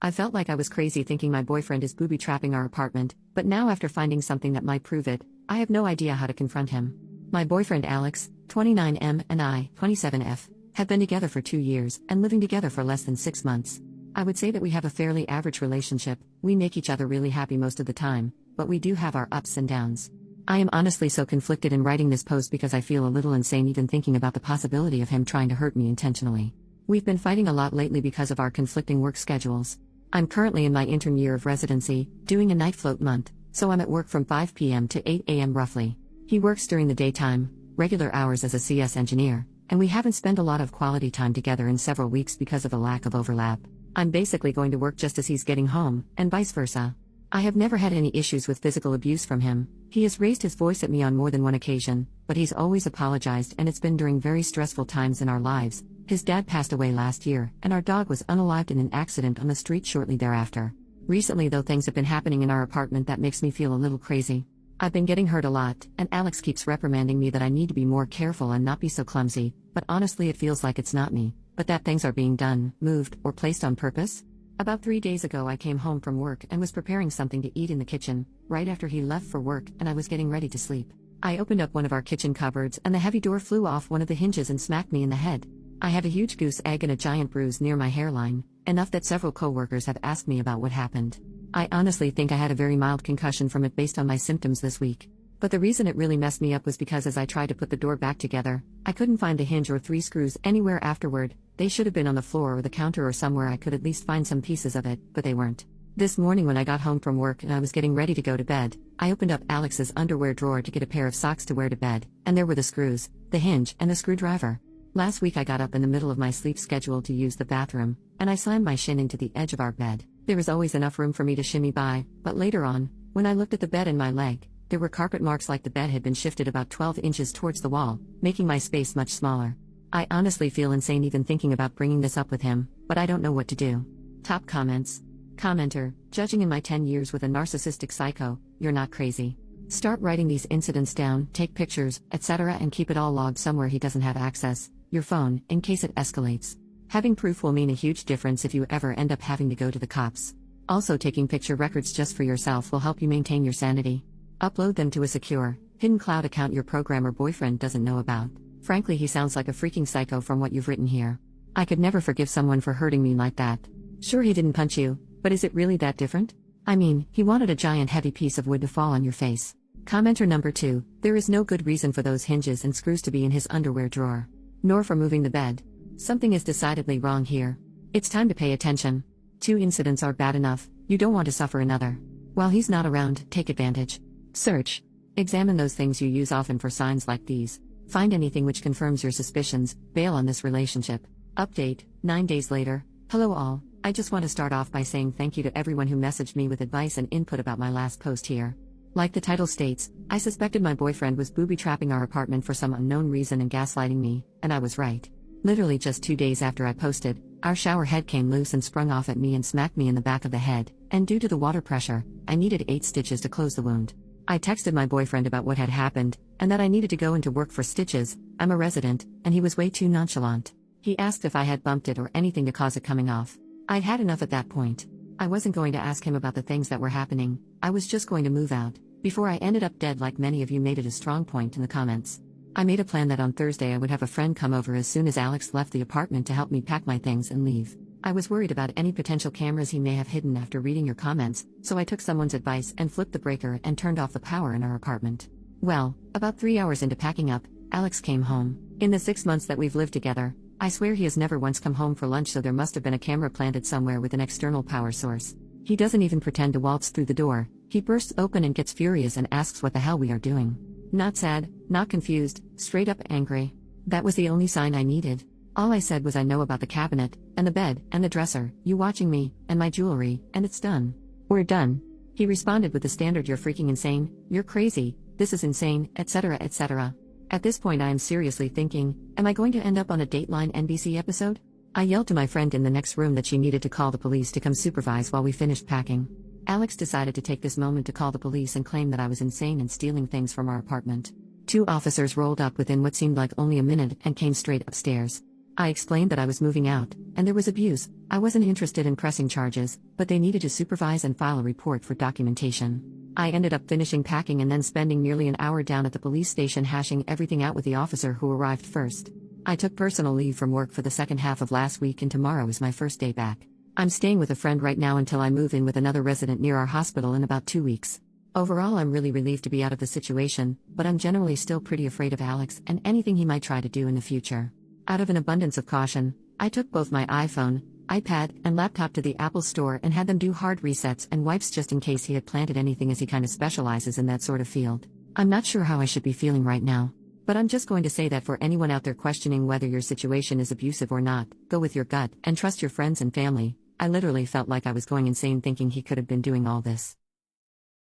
I felt like I was crazy thinking my boyfriend is booby-trapping our apartment, but now after finding something that might prove it, I have no idea how to confront him. My boyfriend Alex, 29M, and I, 27F, have been together for 2 years and living together for less than 6 months. I would say that we have a fairly average relationship. We make each other really happy most of the time, but we do have our ups and downs. I am honestly so conflicted in writing this post because I feel a little insane even thinking about the possibility of him trying to hurt me intentionally. We've been fighting a lot lately because of our conflicting work schedules. I'm currently in my intern year of residency, doing a night float month, so I'm at work from 5 p.m. to 8 a.m. roughly. He works during the daytime, regular hours as a CS engineer, and we haven't spent a lot of quality time together in several weeks because of the lack of overlap. I'm basically going to work just as he's getting home, and vice versa. I have never had any issues with physical abuse from him. He has raised his voice at me on more than one occasion, but he's always apologized, and it's been during very stressful times in our lives. His dad passed away last year, and our dog was unalived in an accident on the street shortly thereafter. Recently though, things have been happening in our apartment that makes me feel a little crazy. I've been getting hurt a lot, and Alex keeps reprimanding me that I need to be more careful and not be so clumsy, but honestly it feels like it's not me, but that things are being done, moved, or placed on purpose. About 3 days ago I came home from work and was preparing something to eat in the kitchen, right after he left for work, and I was getting ready to sleep. I opened up one of our kitchen cupboards and the heavy door flew off one of the hinges and smacked me in the head. I have a huge goose egg and a giant bruise near my hairline, enough that several co-workers have asked me about what happened. I honestly think I had a very mild concussion from it based on my symptoms this week. But the reason it really messed me up was because as I tried to put the door back together, I couldn't find the hinge or 3 screws anywhere afterward. They should have been on the floor or the counter or somewhere I could at least find some pieces of it, but they weren't. This morning when I got home from work and I was getting ready to go to bed, I opened up Alex's underwear drawer to get a pair of socks to wear to bed, and there were the screws, the hinge, and the screwdriver. Last week I got up in the middle of my sleep schedule to use the bathroom, and I slammed my shin into the edge of our bed. There was always enough room for me to shimmy by, but later on, when I looked at the bed and my leg, there were carpet marks like the bed had been shifted about 12 inches towards the wall, making my space much smaller. I honestly feel insane even thinking about bringing this up with him, but I don't know what to do. Top comments. Commenter, judging in my 10 years with a narcissistic psycho, you're not crazy. Start writing these incidents down, take pictures, etc. and keep it all logged somewhere he doesn't have access, your phone, in case it escalates. Having proof will mean a huge difference if you ever end up having to go to the cops. Also, taking picture records just for yourself will help you maintain your sanity. Upload them to a secure, hidden cloud account your programmer boyfriend doesn't know about. Frankly, he sounds like a freaking psycho from what you've written here. I could never forgive someone for hurting me like that. Sure, he didn't punch you, but is it really that different? I mean, he wanted a giant heavy piece of wood to fall on your face. Commenter number 2, there is no good reason for those hinges and screws to be in his underwear drawer. Nor for moving the bed. Something is decidedly wrong here. It's time to pay attention. 2 incidents are bad enough, you don't want to suffer another. While he's not around, take advantage. Search. Examine those things you use often for signs like these. Find anything which confirms your suspicions, bail on this relationship. Update, 9 days later. Hello all, I just want to start off by saying thank you to everyone who messaged me with advice and input about my last post here. Like the title states, I suspected my boyfriend was booby-trapping our apartment for some unknown reason and gaslighting me, and I was right. Literally just 2 days after I posted, our shower head came loose and sprung off at me and smacked me in the back of the head, and due to the water pressure, I needed 8 stitches to close the wound. I texted my boyfriend about what had happened, and that I needed to go into work for stitches. I'm a resident, and he was way too nonchalant. He asked if I had bumped it or anything to cause it coming off. I'd had enough at that point. I wasn't going to ask him about the things that were happening, I was just going to move out, before I ended up dead like many of you made it a strong point in the comments. I made a plan that on Thursday I would have a friend come over as soon as Alex left the apartment to help me pack my things and leave. I was worried about any potential cameras he may have hidden after reading your comments, so I took someone's advice and flipped the breaker and turned off the power in our apartment. Well, about 3 hours into packing up, Alex came home. In the 6 months that we've lived together, I swear he has never once come home for lunch, so there must have been a camera planted somewhere with an external power source. He doesn't even pretend to waltz through the door, he bursts open and gets furious and asks what the hell we are doing. Not sad, not confused, straight up angry. That was the only sign I needed. All I said was I know about the cabinet, and the bed, and the dresser, you watching me, and my jewelry, and it's done. We're done. He responded with the standard "you're freaking insane, you're crazy, this is insane, etc. etc. At this point I am seriously thinking, am I going to end up on a Dateline NBC episode? I yelled to my friend in the next room that she needed to call the police to come supervise while we finished packing. Alex decided to take this moment to call the police and claim that I was insane and stealing things from our apartment. 2 officers rolled up within what seemed like only a minute and came straight upstairs. I explained that I was moving out, and there was abuse. I wasn't interested in pressing charges, but they needed to supervise and file a report for documentation. I ended up finishing packing and then spending nearly an hour down at the police station hashing everything out with the officer who arrived first. I took personal leave from work for the second half of last week, and tomorrow is my first day back. I'm staying with a friend right now until I move in with another resident near our hospital in about 2 weeks. Overall, I'm really relieved to be out of the situation, but I'm generally still pretty afraid of Alex and anything he might try to do in the future. Out of an abundance of caution, I took both my iPhone, iPad, and laptop to the Apple store and had them do hard resets and wipes just in case he had planted anything, as he kind of specializes in that sort of field. I'm not sure how I should be feeling right now, but I'm just going to say that for anyone out there questioning whether your situation is abusive or not, go with your gut and trust your friends and family. I literally felt like I was going insane thinking he could have been doing all this.